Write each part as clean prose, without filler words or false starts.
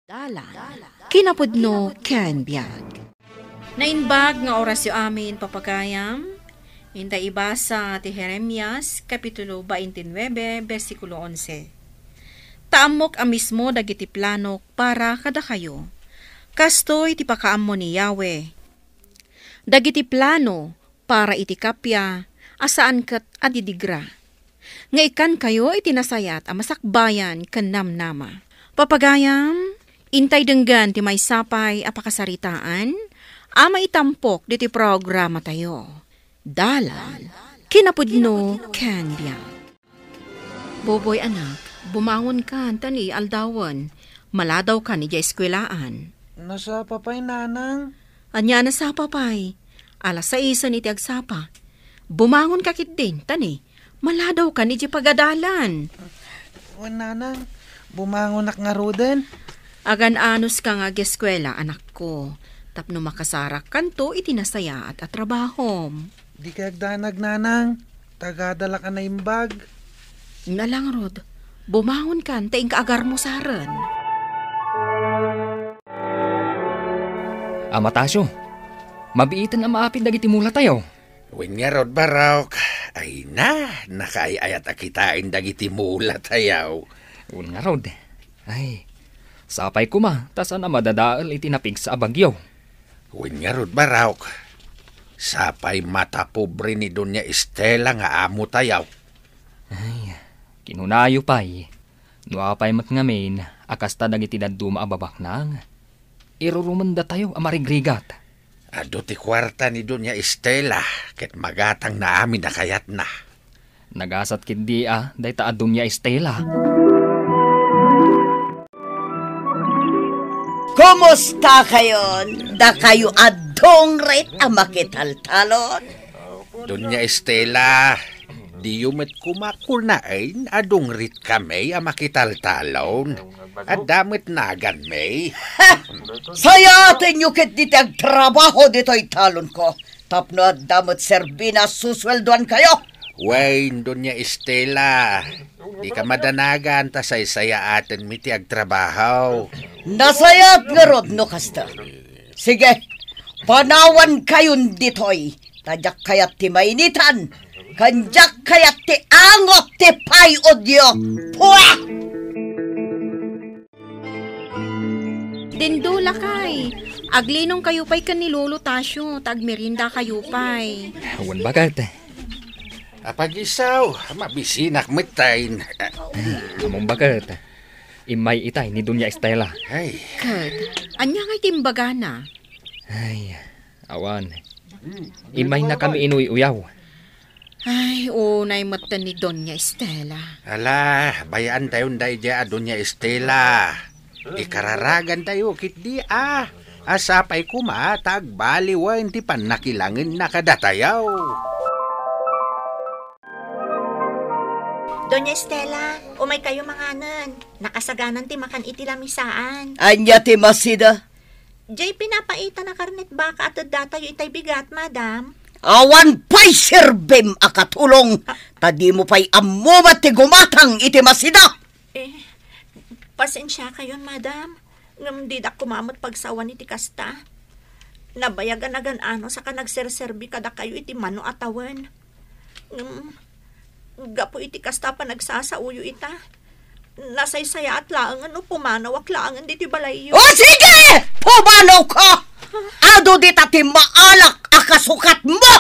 Dalan, kinapudno ken biag. Nainbag nga orasyo amin papagayam, inda ibasa ti Jeremias, Kapitulo 29, versikulo 11. Taamok ang mismo dagiti planok para kada kayo. Kastoy ti pakaammo ni Yahweh. Dagiti plano para iti kapya, asaan kat adidigra. Nga ikan kayo itinasayat ang masakbayan ken namnama. Papagayam, intay denggan ti may sapay apakasaritaan, ama itampok diti programa tayo. Dalan, kinapudno ken biag. Boboy anak, bumangon ka tani aldawan, maladaw ka ni eskwelaan. Nasa papay, nanang? Anya na sa papay, alas 6 iti agsapa. Bumangon ka kit din, tani, maladaw ka ni pagadalan. Nanang, bumangon ak nga roden. Agan anos ka nga geskwela, anak ko. Tapno makasarak kanto itinasaya at trabahom. Di ka agdanag, nanang. Tagadala ka na imbag. Nalang, Rod. Bumangon ka, taing kaagar mo saran. Amatasyo, mabiitan ang maapid dagiti mula tayo. Wen nga Rod Barok, ay nakaayayat akitain dagiti mula tayaw. Un nga Rod, ay, sapay ko tasan na madadaal itinapig sa abagyaw. Wen nga Rod Barok, sapay mata pobre ni Doña Estela nga amo tayaw. Ay, kinunayo pa'y, nuapay matngamin, akasta dagiti daduma ababak nang, irurumanda tayo amarigrigat. Ado ti kwarta ni Doña Estela, ket magatang na amin na kayat na. Nagasat kindi day ta Doña Estela. Kumusta kayon? Da kayo adong rate ang makitaltalon? Doña Estela, di yumet kumakunain, adong rit kami ang makitaltalon. At damit nagan may. Sayatin nyo kit ditag trabaho dito'y talon ko. Tapno at damot serbina susweldoan kayo. Wayne, Doña Estela, di ka madanagan ta saysaya atin miti agtrabaho. Nasayat nga rod no kasta. Sige, panawan kayon dito'y. Tadyak kayat ti mainitan. Kanjak kayat ti angot ti payodyo. Puwa! Dindula kay, aglinong kayo pa'y kanilolo tasyo, tagmerinda kayo pa'y. Awan bagat. Apag-isaw, mabisinak mitain. Among bagat. Imay itay ni Doña Estela. Ay, Kat, anya nga'y timbaga na. Ay, awan. Imay na kami inuy-uyaw. Ay, unay mata ni Doña Estela. ala, bayaan tayon day dya, Doña Estela. Ikararagan tayo, kit di asapay kumatag, baliwa, hindi pa nakilangin nakadatayaw. Doña Estela, umay kayo manganan. Nakasaganan ti makan iti lamisaan. Anya ti masida. Jay pinapaita na karnet baka at datayo itay bigat, madam. Awan pa'y sirbim akatulong. Tadi mo pa'y amumat ti gumatang iti masida. Pasensya kayon, madam. Ngam di da kumamot pagsawan iti kasta. Nabayagan ano sa ka nagserserbi kada kayo iti mano atawan. Gapo iti kasta pa nagsasauyo ita. Nasaysaya at laangan o pumanawak laangan diti balayo. O sige! Pumanaw ka! Ado di tati maalak akasukat mo!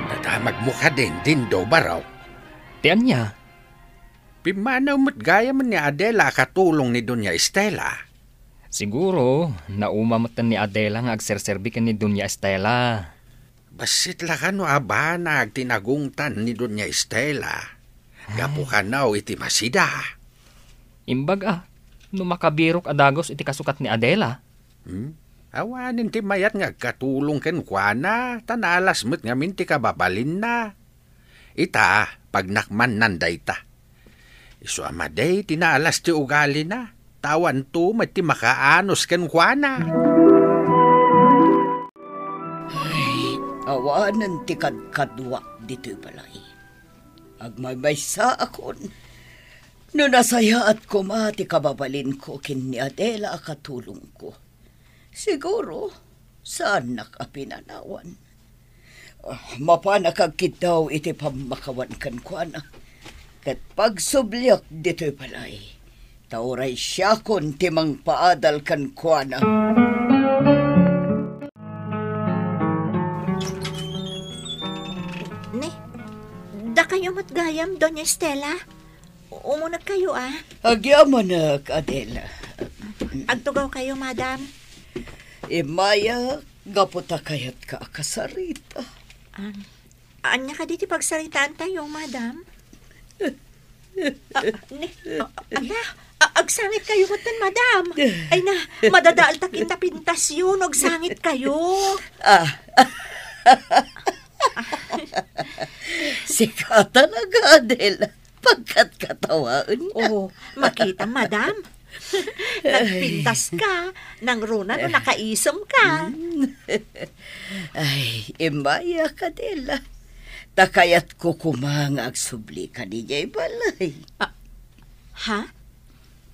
Natamag mo ka din do baraw. Tiyan niya. Pimanaw mo't gaya man ni Adela katulong ni Doña Estela. Siguro, naumamatan ni Adela nga agserserbikan ni Doña Estela. Basit la ka no abanag tinagungtan ni Doña Estela. Gapo ka naw iti masida. Imbag numakabirok adagos iti kasukat ni Adela. Awanin ti mayat nga katulong ken kuana, tanalas mo't nga minti ka babalin na. Ita, pag nakman nanday ta. Isu amaday, tinaalas ti ugali na. Tawan to, mati makaanos ken kuana. Awanan ti kadkadwa dito balay. Agmaymaysa akon. No nasaya at kumati kababalin ko kin ni Adela katulong ko. Siguro, saan nakapinanawan? Mapanakagkit daw iti pamakawan kan kwa na. Kat pagsublyak dito'y palay, tauray siya kon timang paadal kan kwa na. Da kayo matgayam, Doña Estela. Umunag kayo, ah. Agyaman na, Adela. Agtugaw kayo, madam. Maya, gaputa kayat ka kasarita. Anya ka diti pagsaritaan tayo, madam? Agsangit kayo matan, madam. Ay na, madadaal takin tapintas yun. Agsangit kayo. Sika talaga, Adela. Pagkat katawaan na. Oh, makita, madam. Nagpintas ka. Nang runa no nakaisom ka. Ay, imaya ka, Adela. Takayat ko kumang agsubli ka ni Jay Balay. Ha?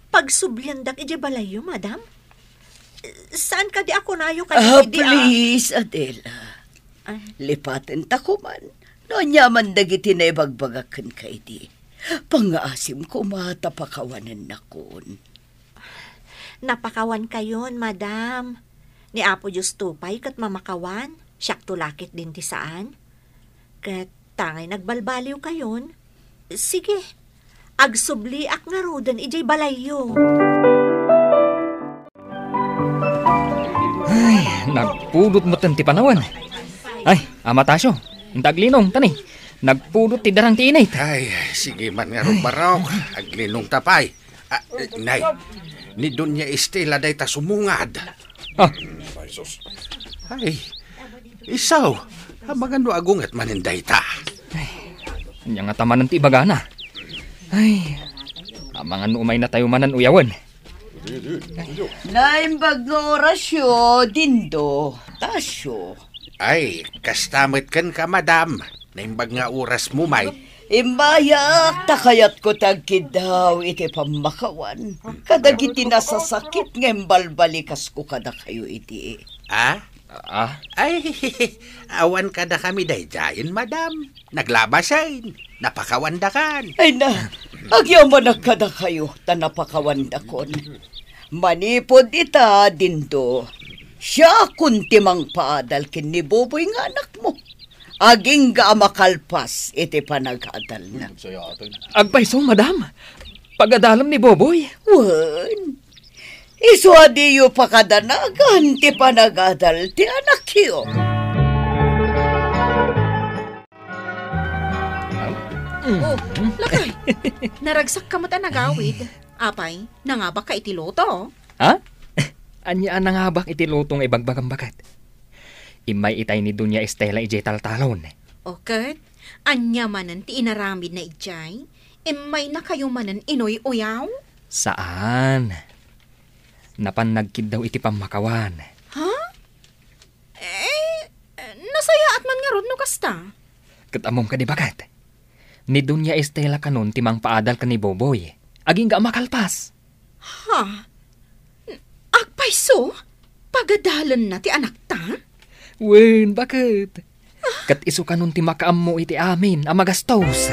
Pagsubliandak ije balayo, madam? Saan ka di ako nayo kayo? Please, Adela. Lipatin ta ko man. No nyaman dagiti na ibagbagakan ka iti. Pangaasim ko matapakawanan na kon. Napakawan kayon, madam. Ni Apo Diyos tupay kat mamakawan. Siyak tulakit din ti saan. Kat tangay nagbalbaliw kayon. Sige, agsubliak nga rodan ijay balayo. Ay, nagpulot mo ti panawan. Ay, amatasyo, intaglinong, tani. Nagpulot ti darang ti inay. Ay, sige man nga ron barok. Aglinong tapay. Nay, ni Doña Estela day ta sumungad. Ay, isaw. Magando agungat maninday ta. Anya nga tamanan ti ibagana. Ay, amangan umay na tayo manan uyawan. Naimbag nga orasyo, dindo, tasyo. Ay, kastamit kan ka, madam. Naimbag nga oras mo, may. Imbayak, takayat ko tagkid daw iti pamakawan. Kadagiti nasasakit ng balbalikas ko kada kayo iti. Ay, awan kada kami dayjayin, madam. Naglabasain, napakawandakan. Ay na, agyaman kada kayo, tanapakawandakon. Manipod ita, dindo. Siya kuntimang paadal kin ni Boboy nga anak mo. Aging ga makalpas iti panag-adal na. Agpaiso, madam. Pagadalam ni Boboy. Wan, isuadiyo pakadanagan ti panag-adal ti anak yo. Lakay, naragsak ka mata nagawid. Apay, nangabak ka itiloto. Ha? Anya nangabak itilutong ibagbagang bagat. Imay itay ni Doña Estela ijay taltalon. Okay, anya manan ti inaramid na ijay. Imay na kayo manan inoy uyaw. Saan? Napanagkid daw iti pamakawan. Ha? Nasayaat man nga rod no kasta. Katamom ka di bagat. Ni Doña Estela kanon timang paadal ka ni Boboy. Aging ga makalpas. Ha? Agpaiso? Pagadalan na ti anak ta? Wen, bakit? Kat iso kanon ti makaam mo iti amin, amagastos.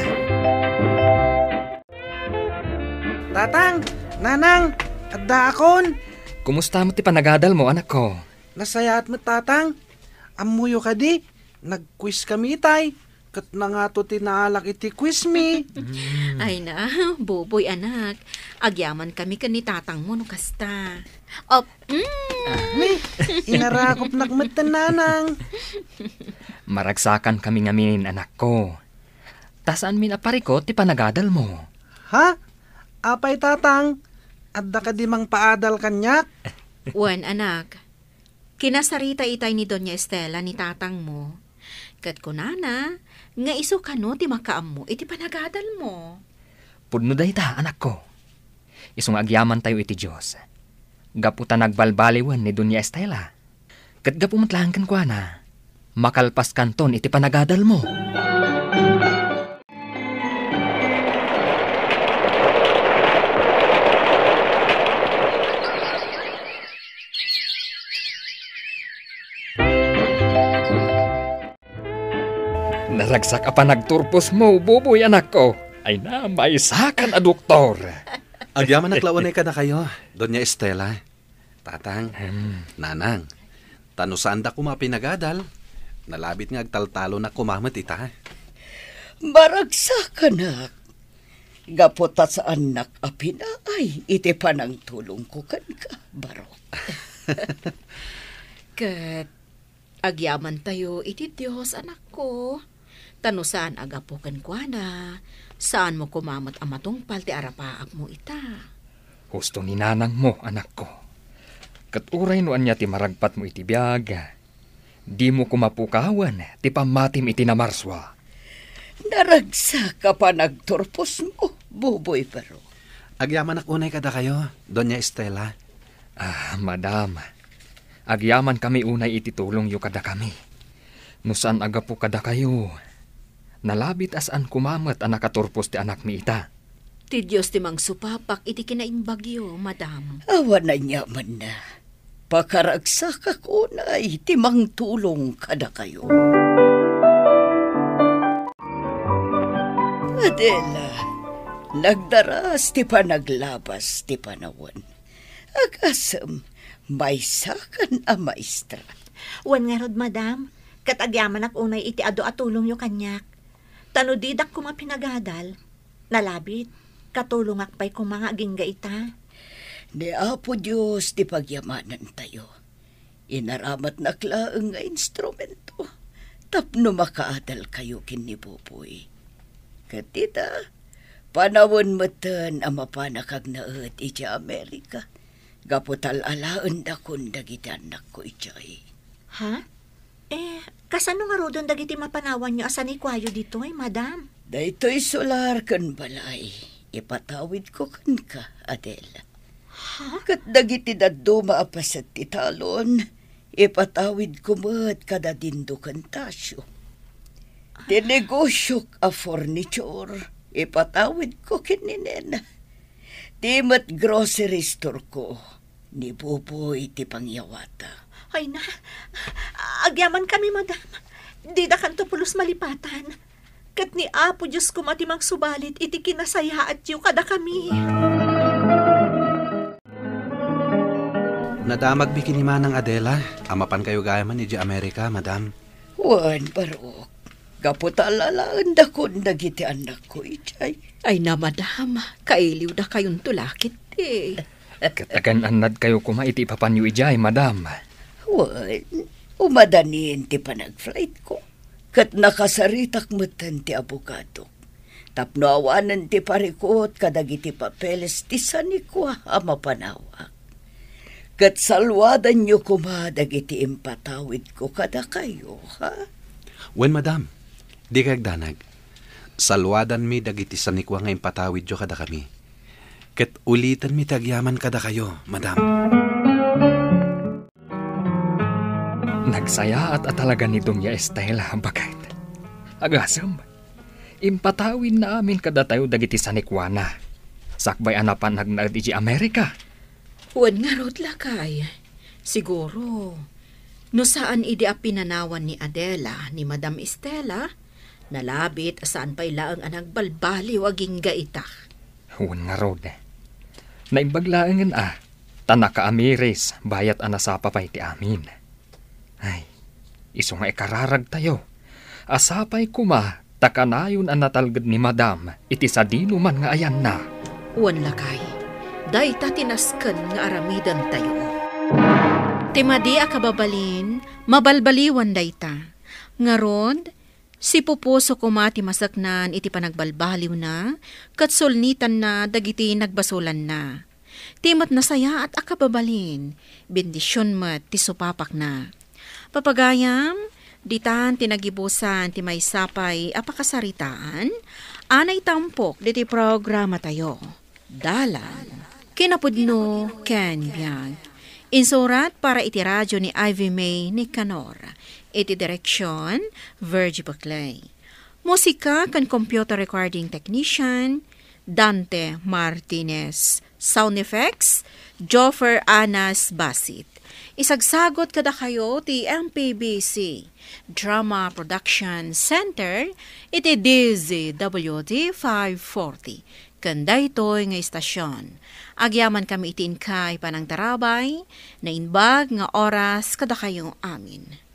Tatang, nanang, adda akon. Kumusta mo ti panagadal mo, anak ko? Nasayaat mo, tatang. Amuyo ka di. Nag-quiz kami, tay. Kat na nga to tinaalak iti quiz mi. Ay na, Boboy anak. Agyaman kami ka ni tatang mo no kasta. Ni, inarakop nakmatan nanang. Maragsakan kami ngamin, anak ko. Tasaan min apariko ti panagadal mo? Ha? Apay, tatang. Adda ka di mang paadal kanyak? Wan anak, kinasarita itay ni Doña Estela ni tatang mo. Kat kunana, nga iso kano ti makaam mo, iti panagadal mo. Pudno day ta, anak ko. Isong agyaman tayo iti Diyos. Gaputa nagbalbaliwan ni Doña Estela. Kat gapumatlahan kan kwa na, makalpas kanton iti panagadal mo. Ragsak pa nagturpos mo, buboy anak ko. Ay na, may sakan a doktor. Agyaman naklawanay ka na kayo, Doña Estela. Tatang, nanang, tanusaan da kumapinagadal. Nalabit nga agtaltalo na kumamat ita. Maragsak anak. Gapota sa anak apina ay iti pa ng tulong ko kan ka, Barok. Kat agyaman tayo iti Diyos, anak ko. Tanusaan agapukan kwa na. Saan mo kumamat amatungpal ti arapaak mo ita? Husto ni nanang mo, anak ko. Katuray noan niya ti maragpat mo iti biyaga. Di mo kumapukawan, ti pamatim iti namarswa. Naragsak ka pa nagturpos mo, buboy Barok. Agyaman nakunay kada kayo, Doña Estela. Madam. Agyaman kami unay ititulong yu kada kami. No saan agapu kada kayo. Nalabit asaan kumamat ang nakaturpos ti anak mi ita. Ti Diyos ti mang supapak iti kinainbagyo, madam. Awa na niya man na. Pakaragsak ako na iti mang tulong kada kayo. Adela, nagdaras ti pa naglabas ti panawan. Agasam, may sakan a maestra. Wan nga rod, madam. Katagyaman ak unay iti ado atulong yu kanyak. Tanudidak kumapinagadal. Nalabit, katulong akpay kung mga agingga ita. Ni Apo Diyos ti pagyamanan tayo. Inaramat naklaang nga instrumento. Tapno makaadal kayo kinibuboy. Katita, panawon matan ang mapanakag na iti Amerika. Gaputal alaan da kun dagiti anak ko iti. Ha? Kasano nga rodon dagiti mapanawan nyo asan ikwayo dito madam? Daytoy solar kan balay. Ipatawid ko kan ka, Adela. Ha? Kat dagiti daddo maapasat ti talon. Ipatawid ko mat kada dindo kan tasyo. Tinegosyok a furniture, ipatawid ko kininena. Timat grocery store ko, ni Buboy ti pangyawata. Ay na, agyaman kami, madam. Di da kanto pulos malipatan. Kat ni Apo Diyos ko matimang subalit, iti kinasaya at yu kada kami. Nadamag bikini manang Adela. Amapan kayo gayaman ni Amerika, madam. Wan, Barok. Kaputalalaan da ko nagiti anak ko itay. Ay na, madam. Kailiw da kayong tulakit eh. Katagan anad kayo kumaiti papanyo ijay, madam. Wan, umadanin ti panag-flight ko. Kat nakasaritak matan ti abogado. Tapno awanan ti parikot kadagiti papeles ti sanikwa ama panawak. Kat salwadan nyo kumadagiti impatawid ko kada kayo, ha? Wen, madam. Di kagdanag. Salwadan mi dagiti sanikwa nga impatawid jo kada kami. Ket ulitan mi tagyaman kada kayo, madam. Nagsaya at talaga ni Doña Estela, bakit? Agasam, impatawin na amin kada tayo dagiti sanikwana. Sakbay anapan nagnad iti Amerika. Wan nga rod lakay. Siguro, no saan idi a pinanawan ni Adela ni Madam Estela, nalabit saan pa'y laang anang balbaliw aging gaita. Huwag nga rod. Naimbaglaangan tanaka amiris, bayat anasapa pa iti amin. Ay, iso nga ikararag tayo. Asapay kuma, takanayon ang natalgad ni Madam, iti sa dinuman nga ayan na. Wan lakay, dayta tinasken nga aramidan tayo. Timadi a kababalin, mabalbaliwan dayta. Ngarod, si pupuso kumati masaknan iti panagbalbaliw na, kat sulnitan na dagiti nagbasulan na. Timat nasaya at akababalin, bendisyon mat ti supapak na. Papagayam, ditan tinagibusan ti may sapay apakasaritaan, anay tampok diti programa tayo. Dalan, kinapudno ken biag. Insurat para iti radyo ni Ivy May Nicanor. Iti direksyon, Virgie Baclay. Musika kan computer recording technician, Dante Martinez. Sound effects, Joffer Anas Basit. Isagsagot kada kayo ti MPBC Drama Production Center iti DZWD 540. Kanda ito'y nga istasyon. Agyaman kami itin kay panang tarabay na inbag nga oras kada kayo amin.